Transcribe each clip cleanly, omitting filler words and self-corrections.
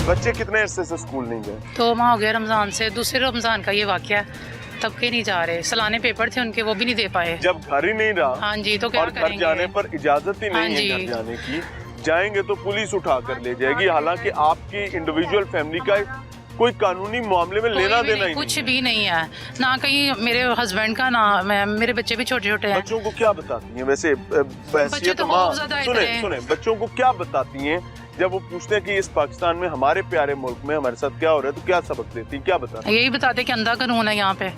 बच्चे कितने अरसे से स्कूल नहीं गए? 2 माह हो गया रमज़ान से, दूसरे रमज़ान का ये वाक़या है, तब के नहीं जा रहे। सालाने पेपर थे उनके, वो भी नहीं दे पाए। जब घर ही नहीं रहा, हाँ जी, तो क्या और घर करेंगे? जाने पर इजाजत ही नहीं है घर जाने की, जाएंगे तो पुलिस उठा कर ले जाएगी। हालांकि आपकी इंडिविजुअल फैमिली का कोई कानूनी मामले में लेना देना ही कुछ भी नहीं है, ना कहीं मेरे हस्बैंड का, ना मेरे बच्चे भी छोटे छोटे हैं। बच्चों को क्या बताती हैं वैसे? बच्चे तो बहुत ज़्यादा सुने, बच्चों को क्या बताती हैं जब वो पूछते हैं कि इस पाकिस्तान में, हमारे प्यारे मुल्क में हमारे साथ क्या हो रहा है, तो क्या सबक देती, क्या बताती? यही बताते कि अंधा कानून है, यहाँ पे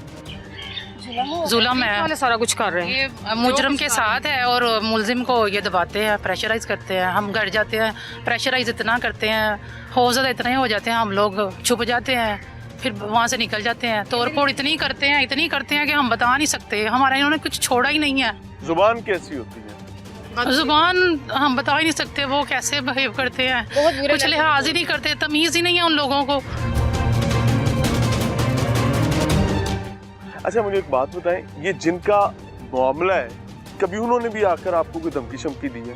जुल्म है, सारा कुछ कर रहे हैं। ये मुजरम के साथ है और मुलजिम को ये दबाते हैं, प्रेशराइज करते हैं। हम घर जाते हैं, प्रेशराइज इतना करते हैं, ज़्यादा इतने हो जाते हैं, हम लोग छुप जाते हैं, फिर वहाँ से निकल जाते हैं। तोड़ फोड़ इतनी करते हैं कि हम बता नहीं सकते। हमारा इन्होंने कुछ छोड़ा ही नहीं है। जुबान कैसी होती है? जुबान हम बता ही नहीं सकते वो कैसे बिहेव करते हैं, कुछ लिहाज ही नहीं करते, तमीज़ ही नहीं है उन लोगों को। अच्छा मुझे एक बात बताएं, ये जिनका मामला है, कभी उन्होंने भी आकर आपको कोई धमकी शमकी दी है?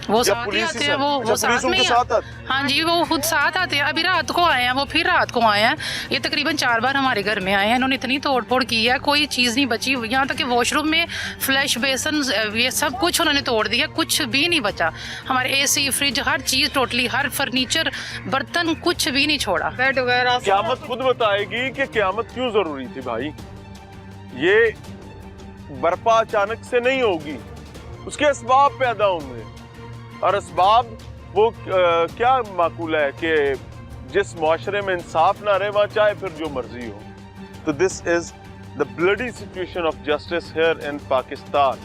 वो साथ ही आते हैं, वो साथ में ही साथ हाँ जी, वो खुद साथ आते हैं। अभी रात को आए हैं, वो फिर रात को आए हैं। ये तकरीबन 4 बार हमारे घर में आए हैं। इन्होंने इतनी तोड़ फोड़ की है, कोई चीज़ नहीं बची। यहाँ तक कि वॉशरूम में फ्लैश बेसन, ये सब कुछ उन्होंने तोड़ दिया, कुछ भी नहीं बचा। हमारे AC, फ्रिज, हर चीज़ टोटली, हर फर्नीचर, बर्तन, कुछ भी नहीं छोड़ा। बेड वगैरह क़यामत खुद बताएगी कि क़यामत क्यों जरूरी थी भाई। ये बर्पा अचानक से नहीं होगी, उसके असबाब पैदा होंगे, और असबाब वो क्या माकूल है कि जिस मुआशरे में इंसाफ ना रहे वहाँ चाहे फिर जो मर्जी हो। तो this is the bloody situation of justice here in Pakistan.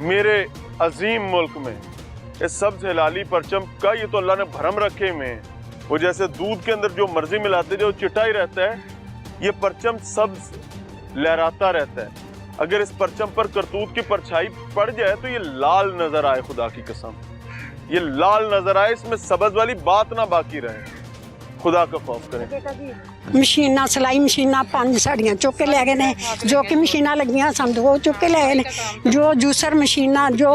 मेरे अजीम मुल्क में इस सब्ज हिलाली परचम का ये तो अल्लाह ने भरम रखे में, वो जैसे दूध के अंदर जो मर्जी मिलाते जो चिटा ही रहता है, ये परचम सब्ज लहराता रहता है। अगर इस परचम पर करतूत की परछाई पड़ जाए तो ये लाल नजर आए, खुदा की कसम ये लाल नजर आए, इसमें सब्ज वाली बात ना बाकी रहे। खुदा का खौफ करें। मशीना सिलाई मशीना 5 साड़ियां चुक के ले गए ने, जो कि मशीना लगियां सन वो चुक के ले गए ने, जो जूसर मशीना, जो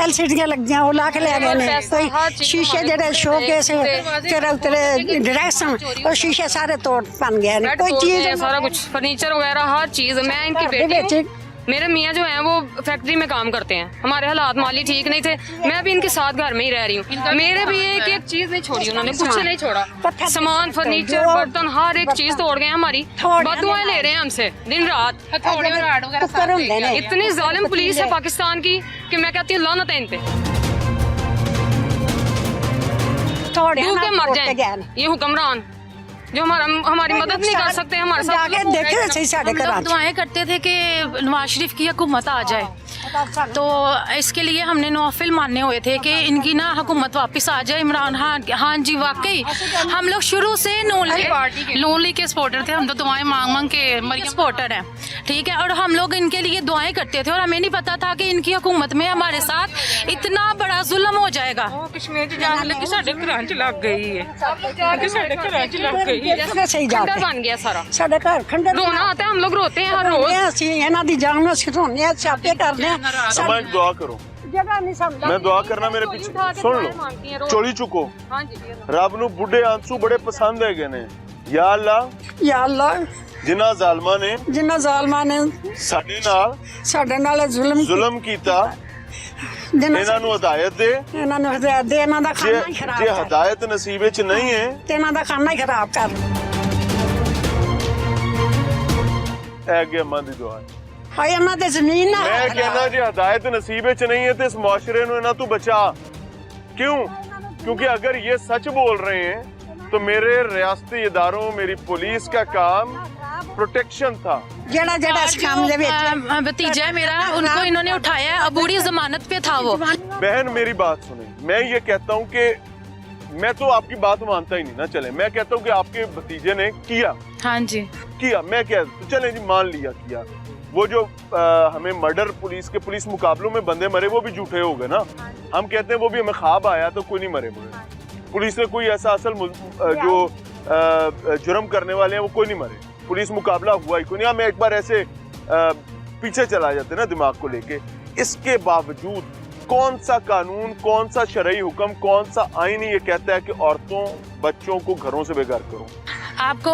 LCD लगियां वो ला के ले गए ने। कोई शीशे जेडे शोकेस तेरे उतरे डायरेक्शन और शीशे सारे तोड़ पन गए ने। कोई चीज सारा कुछ फर्नीचर वगैरह हर चीज। मैं इनकी बेटी, मेरे मियाँ जो हैं वो फैक्ट्री में काम करते हैं। हमारे हालात माली ठीक नहीं थे, मैं भी इनके साथ घर में ही रह रही हूँ। मेरे भी एक चीज नहीं छोड़ी उन्होंने, कुछ नहीं छोड़ा। सामान, फर्नीचर, बर्तन, हर एक चीज तोड़ गए हमारी। बदुआएं ले रहे हैं हमसे दिन रात। इतनी जालिम पुलिस है पाकिस्तान की कि मैं कहती हूँ लानत है इन पे। डूब के मर जाए ये हुक्मरान जो हमारी मदद नहीं कर सकते हमारे साथ। हम दुआएं करते थे कि नवाज शरीफ की हुकूमत आ जाए, तो इसके लिए हमने नौफिल मानने हुए थे कि इनकी ना हुकूमत वापस आ जाए। इमरान हाँ जी, वाकई हम लोग शुरू से नून लीग के सपोर्टर थे। हम तो दुआएं मांग मांग के मरियम सपोर्टर हैं, ठीक है। और हम लोग इनके लिए दुआएं करते थे और हमें नहीं पता था कि इनकी हुकूमत में हमारे साथ इतना बड़ा जुल्म हो जाएगा। खंडर बन गया सारा, रोना आता है, हम लोग रोते हैं हर रोज। मैं दुआ करो, मैं दुआ करना मेरे पीछे सुन लो। चोली चुको रब नू बुढ़े आंसू बड़े पसंद है ने। या अल्लाह जिन्ना जालमा ने साडे नाल जुल्म कीता, इन्हां नू हिदायत दे। इन्हां दा खाना ही खराब जे हिदायत नसीब विच नहीं है ते इन्हां दा खाना ही खराब कर। ऐ अम्मा दी दुआ है। हाय इन्हां दे जमीन ना मैं कहना जे हिदायत नसीब विच नहीं है तो इस मुआशरे नू इन्हां तू बचा। क्यों? क्योंकि अगर ये सच बोल रहे हैं तो मेरे रियासती इदारों, मेरी पुलिस का काम प्रोटेक्शन था। भतीजा है मेरा, उनको इन्होंने उठाया, अबूरी जमानत पे था वो। बहन मेरी बात सुने, मैं ये कहता हूँ कि मैं तो आपकी बात मानता ही नहीं ना। चले मैं कहता हूँ कि आपके भतीजे ने किया, हाँ जी किया, मैं क्या चले जी मान लिया किया। वो जो हमें मर्डर पुलिस मुकाबलों में बंदे मरे वो भी झूठे हो गए ना। हम कहते हैं वो भी हमें ख्वाब आया तो कोई नहीं मरे मुरे। पुलिस ने कोई ऐसा असल जो जुर्म करने वाले हैं वो कोई नहीं मरे। पुलिस मुकाबला हुआ ही कोई नहीं। हम एक बार ऐसे पीछे चला जाते ना दिमाग को लेके। इसके बावजूद कौन सा कानून, कौन सा शरई हुक्म, कौन सा आईन ये कहता है कि औरतों बच्चों को घरों से बेघर करो? आपको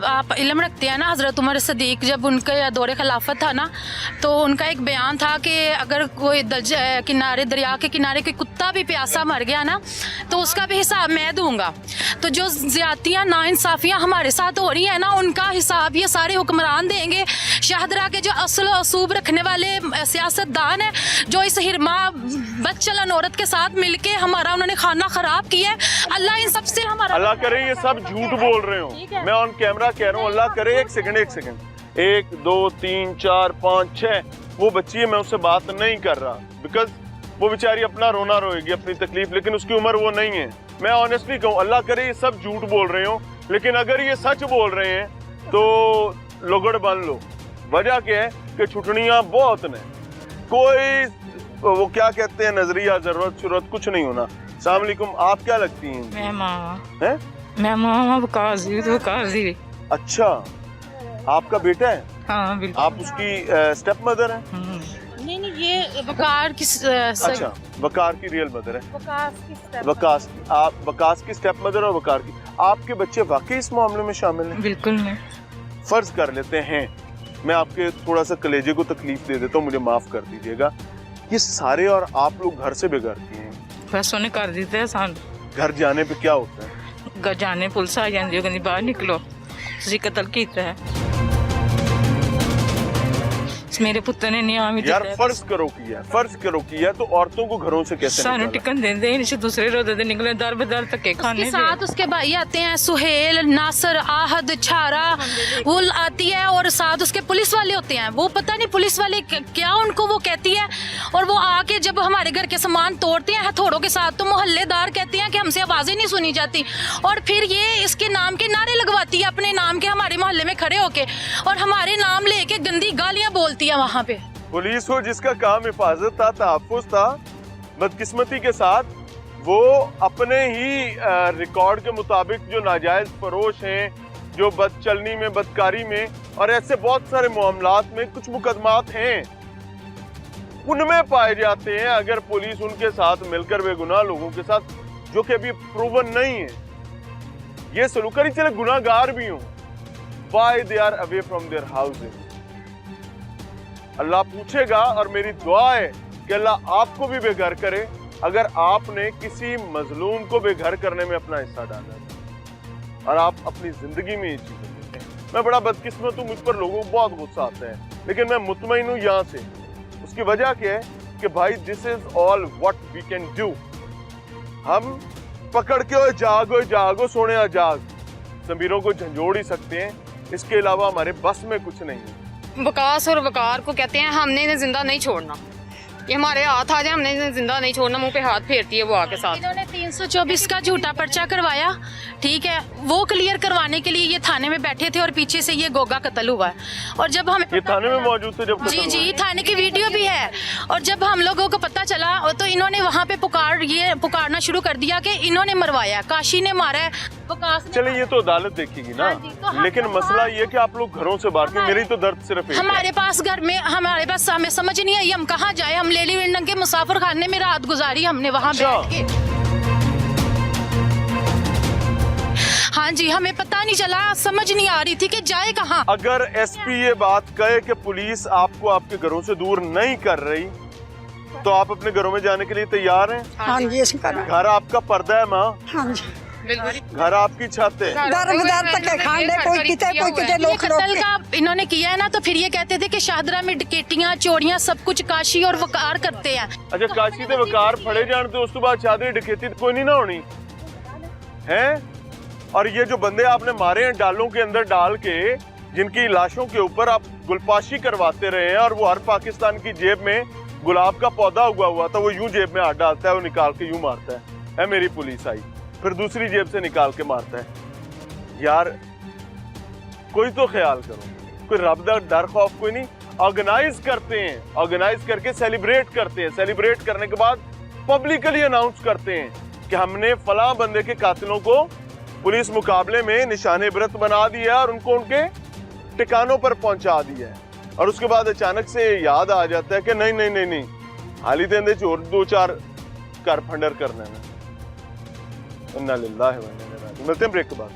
आप इल्म रखते हैं ना, हज़रत उमर सदीक जब उनके दौरे खिलाफत था ना, तो उनका एक बयान था कि अगर कोई किनारे दरिया के किनारे कोई कुत्ता भी प्यासा मर गया ना, तो उसका भी हिसाब मैं दूंगा। तो जो ज़्यादतियाँ नाइंसाफ़ियाँ हमारे साथ हो रही हैं ना, उनका हिसाब ये सारे हुक्मरान देंगे। शाहदरा के जो असल असूब रखने वाले सियासतदान हैं, जो इस हिरमा बदचलन औरत के साथ मिलके हमारा उन्होंने खाना ख़राब किया है, अल्लाह इन सबसे हमारा अल्लाह करे ये सब झूठ बोल रहे हो। मैं ऑन कैमरा कह रहा हूँ, अल्लाह करे। एक सेकंड 1 2 3 4 5 6 वो बच्ची है, मैं उससे बात नहीं कर रहा बिकॉज वो बेचारी अपना रोना रोएगी, अपनी तकलीफ, लेकिन उसकी उम्र वो नहीं है। मैं ऑनेस्टली कहूँ, अल्लाह करे ये सब झूठ बोल रहे हो, लेकिन अगर ये सच बोल रहे हैं तो लोगड़ बन लो। वजह क्या है कि छुटनियां बहुत ने, कोई वो क्या कहते हैं नजरिया जरूरत कुछ नहीं होना। अस्सलाम वालेकुम, आप क्या लगती हैं? मैं मामा हैं? मैं मामा वकासी। अच्छा, आपका बेटा है? हाँ बिल्कुल। आप उसकी स्टेप मदर है? नहीं, ये वकार की अच्छा, वकार की रियल मदर है। वकास की, आप वकास की स्टेप मदर और वकार की। आपके बच्चे वाकई इस मामले में शामिल हैं? बिल्कुल नहीं। फर्ज कर लेते हैं, मैं आपके थोड़ा सा कलेजे को तकलीफ दे देता हूँ, मुझे माफ कर दीजिएगा। ये सारे और आप लोग घर से बिगड़ती हैं, बस उन्हें कर देते हैं सान। घर जाने पे क्या होता है? घर जाने पुलिस आ जाती है, कहती बाहर निकलो, तुझे कत्ल किया है। मेरे पुत्र ने नहीं आमी यार फर्ज करो किया तो औरतों को घरों से कैसे सानू टिकन देंदे इनसे दूसरे रोदे दे निकले दर बदर तक खाने के साथ उसके भाई आते हैं, सुहेल, नासर, आहद, छारा, वो आती है और साथ उसके पुलिस वाले होते हैं। वो पता नहीं पुलिस वाले क्या उनको वो कहती है, और वो आके जब हमारे घर के सामान तोड़ते हैं हथौड़ों के साथ, तो मोहल्लेदार कहते हैं कि हमसे आवाजें नहीं सुनी जाती, और फिर ये इसके नाम के नारे लगवाती है अपने नाम के हमारे मोहल्ले में खड़े होके, और हमारे नाम लेके गंदी गालियां बोलती है वहाँ पे। पुलिस हो जिसका काम हिफाजत था, तहफ्फुज़ था, बदकिस्मती के साथ वो अपने ही रिकॉर्ड के मुताबिक जो नाजायज फरोश हैं, जो बदचलनी में, बदकारी में और ऐसे बहुत सारे मामलात में कुछ मुकदमात हैं, उनमें पाए जाते हैं। अगर पुलिस उनके साथ मिलकर बेगुनाह लोगों के साथ, जो कि अभी प्रूवन नहीं है, ये सलूक करी, चले गुनाहगार भी हों, why they are away from their houses. Allah पूछेगा, और मेरी दुआ है कि अल्लाह आपको भी बेघर करे अगर आपने किसी मजलूम को बेघर करने में अपना हिस्सा डाला है और आप अपनी जिंदगी में ये चीजें देखें। मैं बड़ा बदकिस्मत हूँ, मुझ पर लोगों को बहुत गुस्सा आता है, लेकिन मैं मुतमईन हूँ यहाँ से। उसकी वजह क्या है कि भाई this is all what we can do. हम पकड़ के जागो सोने जाग जमीरों को झंझोड़ ही सकते हैं, इसके अलावा हमारे बस में कुछ नहीं है। वकास और वकार को कहते हैं हमने इन्हें जिंदा नहीं छोड़ना, ये हमारे हाथ आ जाए हमने इन्हें जिंदा नहीं छोड़ना। मुंह पे हाथ फेरती है वो आके साथ। इन्होंने 324 का झूठा पर्चा करवाया, ठीक है, वो क्लियर करवाने के लिए ये थाने में बैठे थे और पीछे से ये गोगा कत्ल हुआ है। और जब हम ये थाने में मौजूद थे जब जी थाने की वीडियो भी है, और जब हम लोगों को पता चला तो इन्होंने वहाँ पे पुकारना शुरू कर दिया कि इन्होंने मरवाया, काशी ने मारा है। चले ये तो अदालत देखेगी ना, लेकिन मसला ये कि आप लोग घरों से बाहर के, मेरी तो दर्द सिर्फ हमारे पास घर में हमारे पास हमें समझ नहीं आई हम कहाँ जाए। हम लेली विंडन के मुसाफिर खाने में रात गुजारी हमने वहाँ बैठ के। हाँ जी, हमें पता नहीं चला, समझ नहीं आ रही थी कि जाए कहाँ। अगर एसपी ये बात कहे कि पुलिस आपको आपके घरों से दूर नहीं कर रही, तो आप अपने घरों में जाने के लिए तैयार हैं? हाँ जी, घर आपका पर्दा है माँ, हाँ जी, घर आपकी छत है। कत्ल का इन्होंने किया है ना, तो फिर ये कहते थे कि शाहदरा में डकैतियां, चोरियां, सब कुछ काशी और वकार करते हैं। अच्छा, काशी ते वकार फड़े जान तो उस तो बाद शादी डकैती कोई नहीं ना होनी है। और ये जो बंदे आपने मारे हैं डालों के अंदर डाल के, जिनकी लाशों के ऊपर आप गुलपाशी करवाते रहे हैं, और वो हर पाकिस्तान की जेब में गुलाब का पौधा उगा हुआ था, वो यूं जेब में हाथ डालता है, वो निकाल के यूं मारता है मेरी पुलिस आई, फिर दूसरी जेब से निकाल के मारता है। यार कोई तो ख्याल करो, कोई रब दा डर खौफ कोई नहीं। ऑर्गेनाइज करते हैं, ऑर्गेनाइज करके सेलिब्रेट करते हैं, सेलिब्रेट करने के बाद पब्लिकली अनाउंस करते हैं कि हमने फलां बंदे के कातिलों को पुलिस मुकाबले में निशाने इबरत बना दिया और उनको उनके ठिकानों पर पहुंचा दिया है। और उसके बाद अचानक से याद आ जाता है कि नहीं, हाली तो इहदे च होर 2-4 घर फंडर करने ने। इन्ना लिल्लाह है। मिलते हैं ब्रेक के बाद।